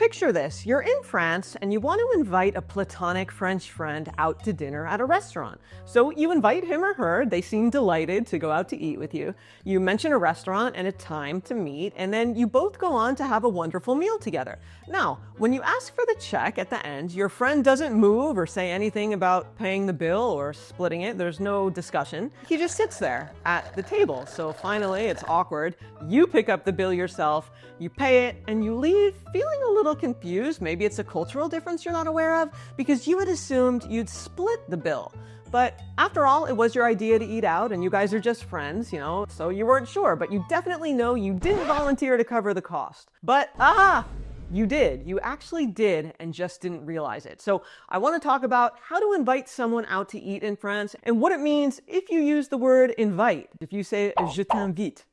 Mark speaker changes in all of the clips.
Speaker 1: picture this. You're in France and you want to invite a platonic French friend out to dinner at a restaurant. So you invite him or her, they seem delighted to go out to eat with you. You mention a restaurant and a time to meet, and then you both go on to have a wonderful meal together. Now, when you ask for the check at the end, your friend doesn't move or say anything about paying the bill or splitting it. There's no discussion. He just sits there at the table. So finally, it's awkward. You pick up the bill yourself, you pay it, and you leave feeling a little confused. Maybe it's a cultural difference you're not aware of, because you had assumed you'd split the bill. But after all, it was your idea to eat out and you guys are just friends, so you weren't sure, but you definitely know you didn't volunteer to cover the cost. But you did. You actually did and just didn't realize it. So I want to talk about how to invite someone out to eat in France and what it means if you use the word invite. If you say je t'invite.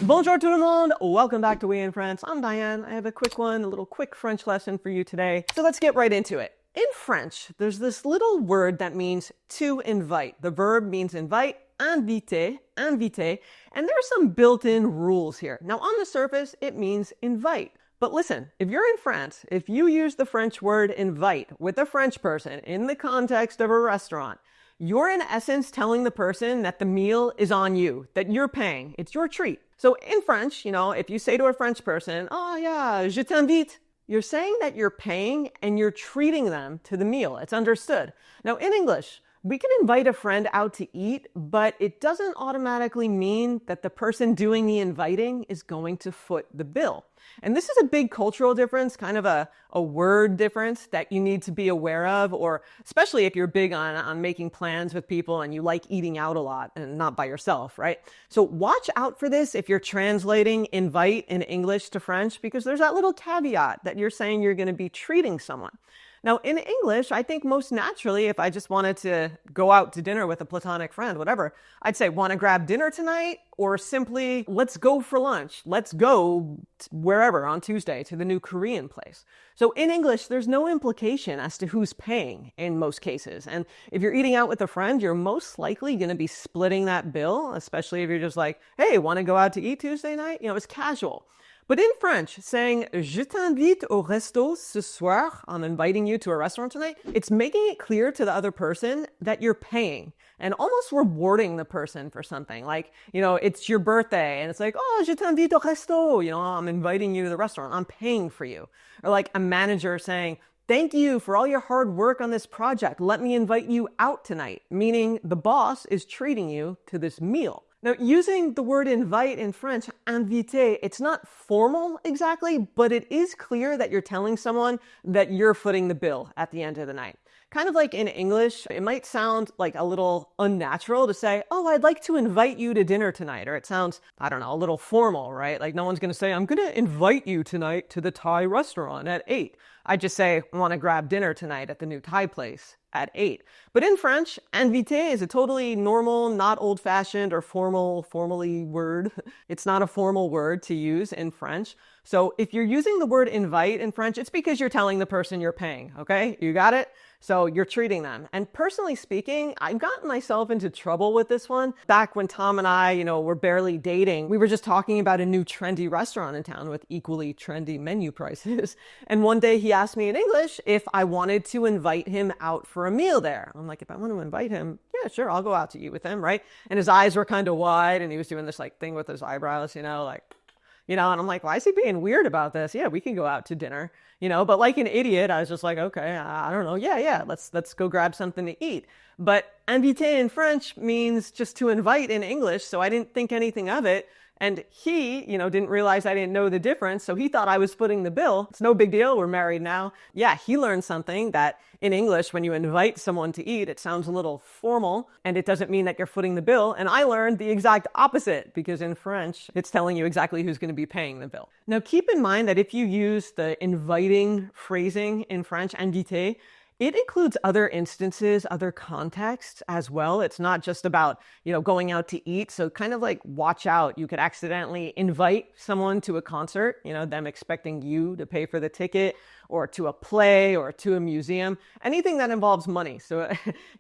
Speaker 1: Bonjour tout le monde! Welcome back to We in France. I'm Diane. I have a little quick French lesson for you today. So let's get right into it. In French, there's this little word that means to invite. The verb means invite, inviter, inviter, and there are some built-in rules here. Now, on the surface, it means invite. But listen, if you're in France, if you use the French word invite with a French person in the context of a restaurant, you're in essence telling the person that the meal is on you, that you're paying. It's your treat. So in French, if you say to a French person, oh yeah, je t'invite, you're saying that you're paying and you're treating them to the meal. It's understood. Now in English, we can invite a friend out to eat, but it doesn't automatically mean that the person doing the inviting is going to foot the bill. And this is a big cultural difference, kind of a word difference that you need to be aware of, or especially if you're big on making plans with people and you like eating out a lot and not by yourself, right? So watch out for this if you're translating invite in English to French, because there's that little caveat that you're saying you're going to be treating someone. Now, in English, I think most naturally, if I just wanted to go out to dinner with a platonic friend, whatever, I'd say, want to grab dinner tonight? Or simply, let's go for lunch. Let's go wherever on Tuesday to the new Korean place. So in English, there's no implication as to who's paying in most cases. And if you're eating out with a friend, you're most likely going to be splitting that bill, especially if you're just like, hey, want to go out to eat Tuesday night? It's casual. But in French, saying je t'invite au resto ce soir, I'm inviting you to a restaurant tonight, it's making it clear to the other person that you're paying and almost rewarding the person for something. Like, it's your birthday and it's like, oh, je t'invite au resto, I'm inviting you to the restaurant, I'm paying for you. Or like a manager saying, thank you for all your hard work on this project, let me invite you out tonight, meaning the boss is treating you to this meal. Now, using the word invite in French, inviter, it's not formal exactly, but it is clear that you're telling someone that you're footing the bill at the end of the night. Kind of like in English, it might sound like a little unnatural to say, oh, I'd like to invite you to dinner tonight. Or it sounds, I don't know, a little formal, right? Like no one's going to say, I'm going to invite you tonight to the Thai restaurant at 8. I just say, I want to grab dinner tonight at the new Thai place at 8. But in French, inviter is a totally normal, not old-fashioned or formally word. It's not a formal word to use in French. So if you're using the word invite in French, it's because you're telling the person you're paying, okay? You got it? So you're treating them. And personally speaking, I've gotten myself into trouble with this one. Back when Tom and I, were barely dating, we were just talking about a new trendy restaurant in town with equally trendy menu prices. And one day he asked me in English if I wanted to invite him out for a meal there. I'm like, if I want to invite him, yeah, sure, I'll go out to eat with him, right? And his eyes were kind of wide and he was doing this thing with his eyebrows, and I'm like, why is he being weird about this? Yeah, we can go out to dinner, but like an idiot, I was just like, okay, I don't know. Yeah, let's go grab something to eat. But inviter in French means just to invite in English, so I didn't think anything of it. And he, didn't realize I didn't know the difference, so he thought I was footing the bill. It's no big deal, we're married now. Yeah, he learned something that in English, when you invite someone to eat, it sounds a little formal, and it doesn't mean that you're footing the bill. And I learned the exact opposite, because in French, it's telling you exactly who's going to be paying the bill. Now, keep in mind that if you use the inviting phrasing in French, inviter, it includes other instances, other contexts as well. It's not just about, going out to eat. So kind of like watch out. You could accidentally invite someone to a concert, them expecting you to pay for the ticket, or to a play or to a museum, anything that involves money. So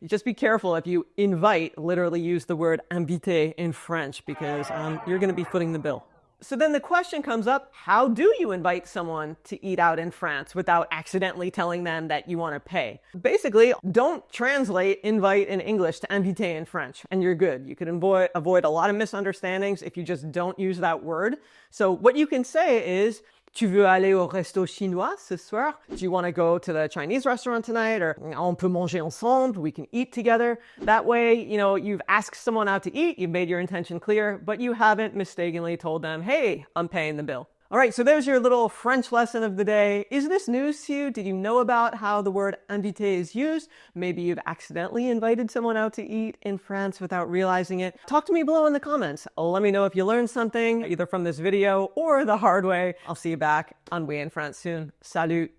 Speaker 1: just be careful if you invite, literally use the word inviter in French, because you're going to be footing the bill. So then the question comes up, how do you invite someone to eat out in France without accidentally telling them that you want to pay? Basically, don't translate invite in English to inviter in French, and you're good. You can avoid a lot of misunderstandings if you just don't use that word. So what you can say is, tu veux aller au resto chinois ce soir? Do you want to go to the Chinese restaurant tonight? Or on peut manger ensemble? We can eat together. That way, you've asked someone out to eat, you've made your intention clear, but you haven't mistakenly told them, hey, I'm paying the bill. All right, so there's your little French lesson of the day. Is this news to you? Did you know about how the word inviter is used? Maybe you've accidentally invited someone out to eat in France without realizing it. Talk to me below in the comments. Let me know if you learned something, either from this video or the hard way. I'll see you back on We in France soon. Salut!